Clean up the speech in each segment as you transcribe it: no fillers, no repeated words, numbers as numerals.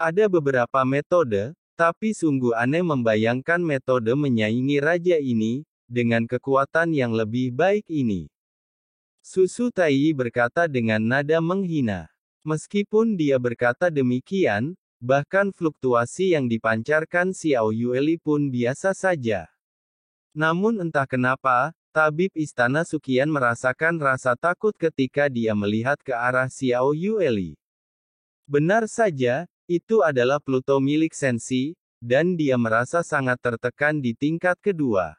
Ada beberapa metode, tapi sungguh aneh membayangkan metode menyaingi raja ini, dengan kekuatan yang lebih baik ini. Susu Taiyi berkata dengan nada menghina. Meskipun dia berkata demikian, bahkan fluktuasi yang dipancarkan Xiao Yueli pun biasa saja. Namun entah kenapa, tabib istana Suqian merasakan rasa takut ketika dia melihat ke arah Xiao Yueli. Benar saja, itu adalah Pluto milik Sensi, dan dia merasa sangat tertekan di tingkat kedua.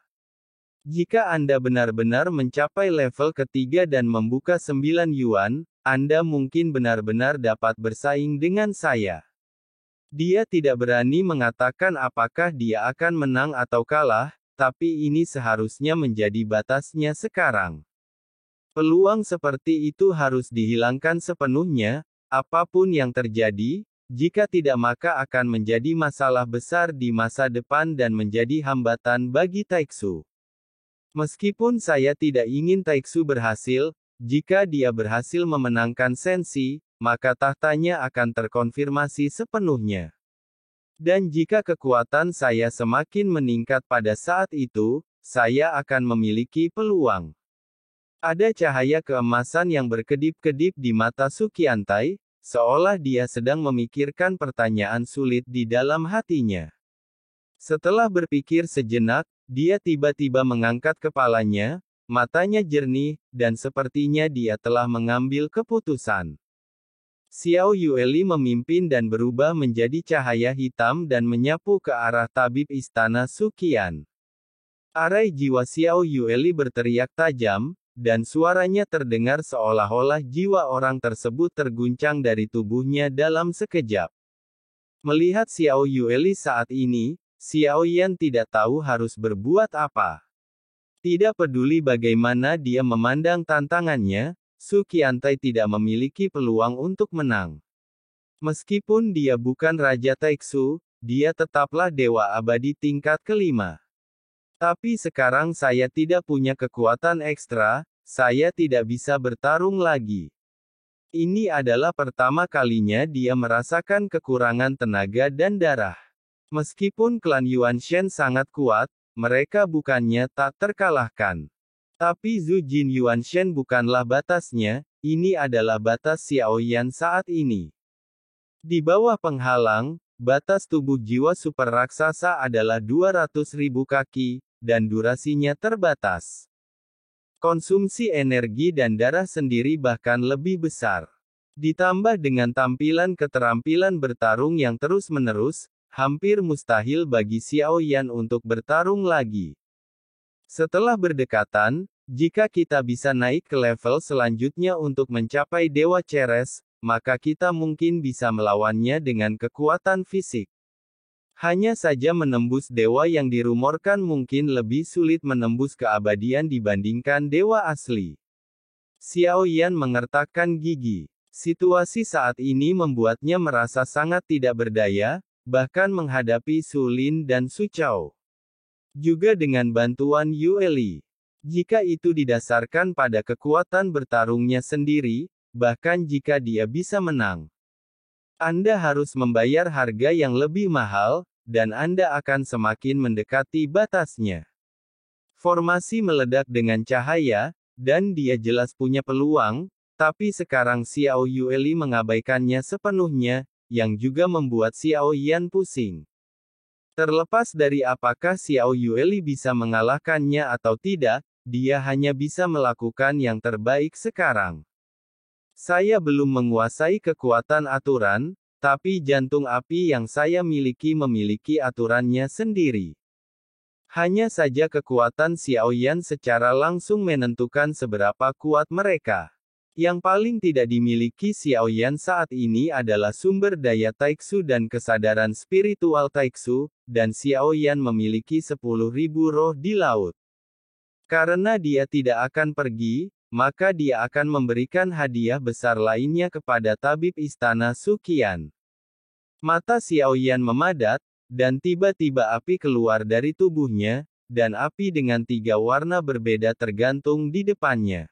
Jika Anda benar-benar mencapai level ketiga dan membuka 9 yuan, Anda mungkin benar-benar dapat bersaing dengan saya. Dia tidak berani mengatakan apakah dia akan menang atau kalah, tapi ini seharusnya menjadi batasnya sekarang. Peluang seperti itu harus dihilangkan sepenuhnya, apapun yang terjadi, jika tidak maka akan menjadi masalah besar di masa depan dan menjadi hambatan bagi Taiksu. Meskipun saya tidak ingin Taiksu berhasil, jika dia berhasil memenangkan Sensi, maka tahtanya akan terkonfirmasi sepenuhnya. Dan jika kekuatan saya semakin meningkat pada saat itu, saya akan memiliki peluang. Ada cahaya keemasan yang berkedip-kedip di mata Suqiantai, seolah dia sedang memikirkan pertanyaan sulit di dalam hatinya. Setelah berpikir sejenak, dia tiba-tiba mengangkat kepalanya, matanya jernih, dan sepertinya dia telah mengambil keputusan. Xiao Yueli memimpin dan berubah menjadi cahaya hitam dan menyapu ke arah tabib istana Suqian. Arai jiwa Xiao Yueli berteriak tajam, dan suaranya terdengar seolah-olah jiwa orang tersebut terguncang dari tubuhnya dalam sekejap. Melihat Xiao Yueli saat ini, Xiao Yan tidak tahu harus berbuat apa. Tidak peduli bagaimana dia memandang tantangannya, Suqiantai tidak memiliki peluang untuk menang. Meskipun dia bukan Raja Taiksu, dia tetaplah dewa abadi tingkat kelima. Tapi sekarang saya tidak punya kekuatan ekstra, saya tidak bisa bertarung lagi. Ini adalah pertama kalinya dia merasakan kekurangan tenaga dan darah. Meskipun klan Yuanshen sangat kuat, mereka bukannya tak terkalahkan. Tapi Zhu Jin Yuanshen bukanlah batasnya, ini adalah batas Xiao Yan saat ini. Di bawah penghalang, batas tubuh jiwa super raksasa adalah 200.000 kaki, dan durasinya terbatas. Konsumsi energi dan darah sendiri bahkan lebih besar. Ditambah dengan tampilan keterampilan bertarung yang terus-menerus, hampir mustahil bagi Xiao Yan untuk bertarung lagi. Setelah berdekatan, jika kita bisa naik ke level selanjutnya untuk mencapai Dewa Ceres, maka kita mungkin bisa melawannya dengan kekuatan fisik. Hanya saja menembus dewa yang dirumorkan mungkin lebih sulit menembus keabadian dibandingkan dewa asli. Xiao Yan mengertakkan gigi. Situasi saat ini membuatnya merasa sangat tidak berdaya, bahkan menghadapi Su Lin dan Su Chao. Juga dengan bantuan Yueli. Jika itu didasarkan pada kekuatan bertarungnya sendiri, bahkan jika dia bisa menang, Anda harus membayar harga yang lebih mahal, dan Anda akan semakin mendekati batasnya. Formasi meledak dengan cahaya, dan dia jelas punya peluang, tapi sekarang Xiao Yueli mengabaikannya sepenuhnya, yang juga membuat Xiao Yan pusing. Terlepas dari apakah Xiao Yueli bisa mengalahkannya atau tidak, dia hanya bisa melakukan yang terbaik sekarang. Saya belum menguasai kekuatan aturan, tapi jantung api yang saya miliki memiliki aturannya sendiri. Hanya saja kekuatan Xiao Yan secara langsung menentukan seberapa kuat mereka. Yang paling tidak dimiliki Xiao Yan saat ini adalah sumber daya Taiksu dan kesadaran spiritual Taiksu, dan Xiao Yan memiliki 10.000 roh di laut. Karena dia tidak akan pergi, maka dia akan memberikan hadiah besar lainnya kepada tabib istana Suqian. Mata Xiao Yan memadat, dan tiba-tiba api keluar dari tubuhnya, dan api dengan 3 warna berbeda tergantung di depannya.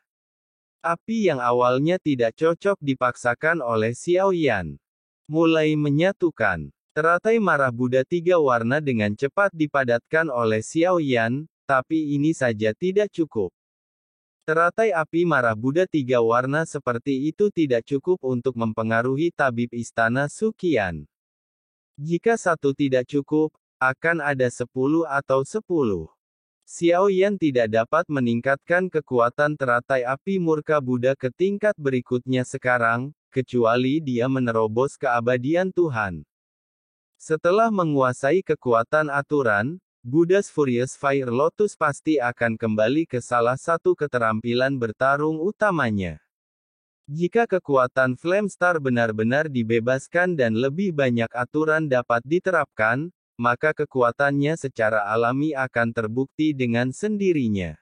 Api yang awalnya tidak cocok dipaksakan oleh Xiao Yan. mulai menyatukan. Teratai marah Buddha tiga warna dengan cepat dipadatkan oleh Xiao Yan, tapi ini saja tidak cukup. Teratai api marah Buddha tiga warna seperti itu tidak cukup untuk mempengaruhi tabib istana Suqian. Jika satu tidak cukup, akan ada 10 atau 10. Xiao Yan tidak dapat meningkatkan kekuatan teratai api murka Buddha ke tingkat berikutnya sekarang, kecuali dia menerobos keabadian Tuhan. Setelah menguasai kekuatan aturan, Buddha's Furious Fire Lotus pasti akan kembali ke salah satu keterampilan bertarung utamanya. Jika kekuatan Flame Star benar-benar dibebaskan dan lebih banyak aturan dapat diterapkan, maka kekuatannya secara alami akan terbukti dengan sendirinya.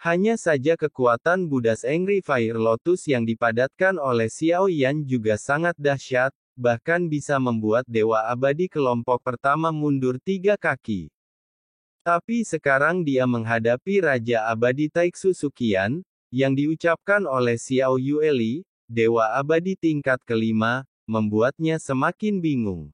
Hanya saja kekuatan Buddha's Angry Fire Lotus yang dipadatkan oleh Xiao Yan juga sangat dahsyat, bahkan bisa membuat Dewa Abadi kelompok pertama mundur 3 kaki. Tapi sekarang dia menghadapi Raja Abadi Taiksu Suqian, yang diucapkan oleh Xiao Yueli, Dewa Abadi tingkat kelima, membuatnya semakin bingung.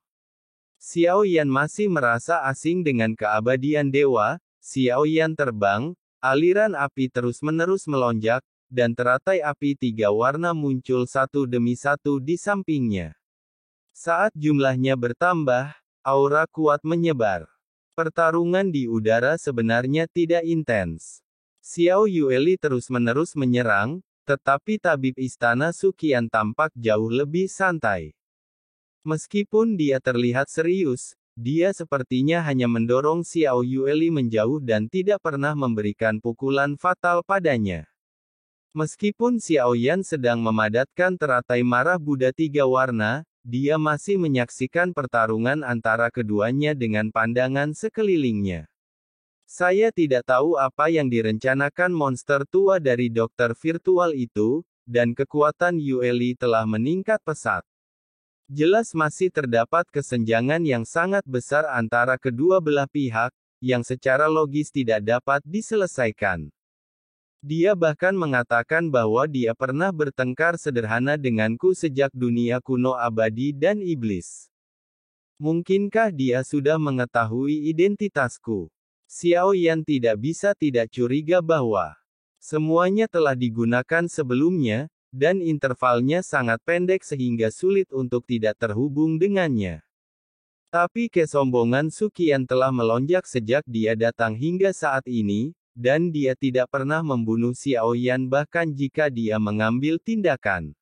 Xiao Yan masih merasa asing dengan keabadian dewa. Xiao Yan terbang, aliran api terus-menerus melonjak, dan teratai api tiga warna muncul satu demi satu di sampingnya. Saat jumlahnya bertambah, aura kuat menyebar. Pertarungan di udara sebenarnya tidak intens. Xiao Yueli terus-menerus menyerang, tetapi tabib istana Suqian tampak jauh lebih santai. Meskipun dia terlihat serius, dia sepertinya hanya mendorong Xiao Yueli menjauh dan tidak pernah memberikan pukulan fatal padanya. Meskipun Xiao Yan sedang memadatkan teratai marah Buddha tiga warna, dia masih menyaksikan pertarungan antara keduanya dengan pandangan sekelilingnya. Saya tidak tahu apa yang direncanakan monster tua dari dokter virtual itu, dan kekuatan Yueli telah meningkat pesat. Jelas masih terdapat kesenjangan yang sangat besar antara kedua belah pihak, yang secara logis tidak dapat diselesaikan. Dia bahkan mengatakan bahwa dia pernah bertengkar sederhana denganku sejak dunia kuno abadi dan iblis. Mungkinkah dia sudah mengetahui identitasku? Xiao Yan tidak bisa tidak curiga bahwa semuanya telah digunakan sebelumnya, dan intervalnya sangat pendek sehingga sulit untuk tidak terhubung dengannya. Tapi kesombongan Suqian telah melonjak sejak dia datang hingga saat ini, dan dia tidak pernah membunuh Xiao Yan bahkan jika dia mengambil tindakan.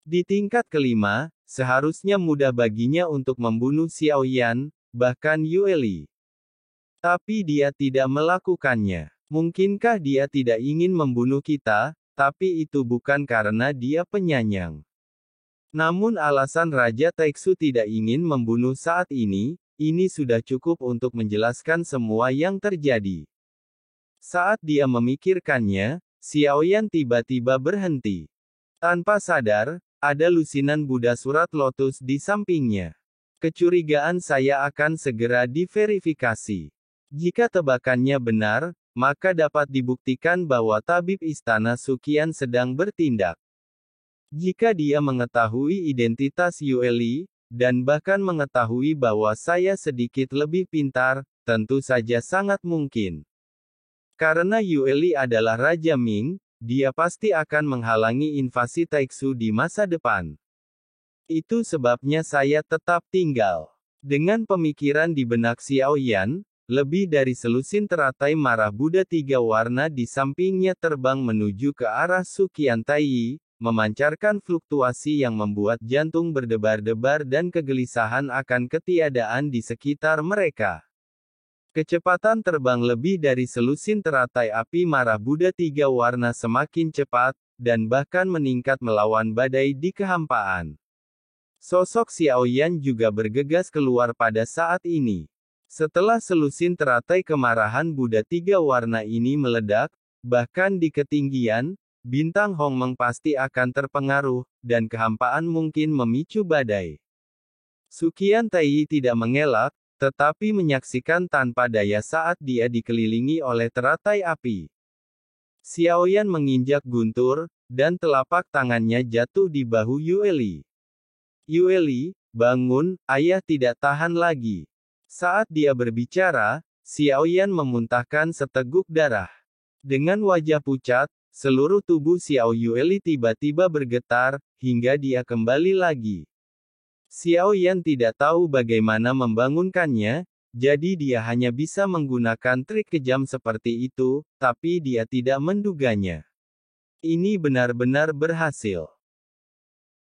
Di tingkat kelima, seharusnya mudah baginya untuk membunuh Xiao Yan, bahkan Yueli. Tapi dia tidak melakukannya. Mungkinkah dia tidak ingin membunuh kita, tapi itu bukan karena dia penyayang. Namun alasan Raja Taiksu tidak ingin membunuh saat ini sudah cukup untuk menjelaskan semua yang terjadi. Saat dia memikirkannya, Xiao Yan tiba-tiba berhenti. Tanpa sadar, ada lusinan Buddha surat lotus di sampingnya. Kecurigaan saya akan segera diverifikasi. Jika tebakannya benar, maka dapat dibuktikan bahwa tabib istana Suqian sedang bertindak. Jika dia mengetahui identitas Yueli, dan bahkan mengetahui bahwa saya sedikit lebih pintar, tentu saja sangat mungkin. Karena Yueli adalah Raja Ming, dia pasti akan menghalangi invasi Taiksu di masa depan. Itu sebabnya saya tetap tinggal. Dengan pemikiran di benak Xiao Yan, lebih dari selusin teratai marah Buddha tiga warna di sampingnya terbang menuju ke arah Suqian Taiyi, memancarkan fluktuasi yang membuat jantung berdebar-debar dan kegelisahan akan ketiadaan di sekitar mereka. Kecepatan terbang lebih dari selusin teratai api marah Buddha tiga warna semakin cepat, dan bahkan meningkat melawan badai di kehampaan. Sosok Xiao Yan juga bergegas keluar pada saat ini. Setelah selusin teratai kemarahan Buddha tiga warna ini meledak, bahkan di ketinggian, bintang Hongmeng pasti akan terpengaruh, dan kehampaan mungkin memicu badai. Suqian Taiyi tidak mengelak, tetapi menyaksikan tanpa daya saat dia dikelilingi oleh teratai api. Xiao Yan menginjak guntur, dan telapak tangannya jatuh di bahu Yueli. Yueli, bangun, ayah tidak tahan lagi. Saat dia berbicara, Xiaoyan memuntahkan seteguk darah. Dengan wajah pucat, seluruh tubuh Xiao Yueli tiba-tiba bergetar, hingga dia kembali lagi. Xiaoyan tidak tahu bagaimana membangunkannya, jadi dia hanya bisa menggunakan trik kejam seperti itu, tapi dia tidak menduganya. Ini benar-benar berhasil.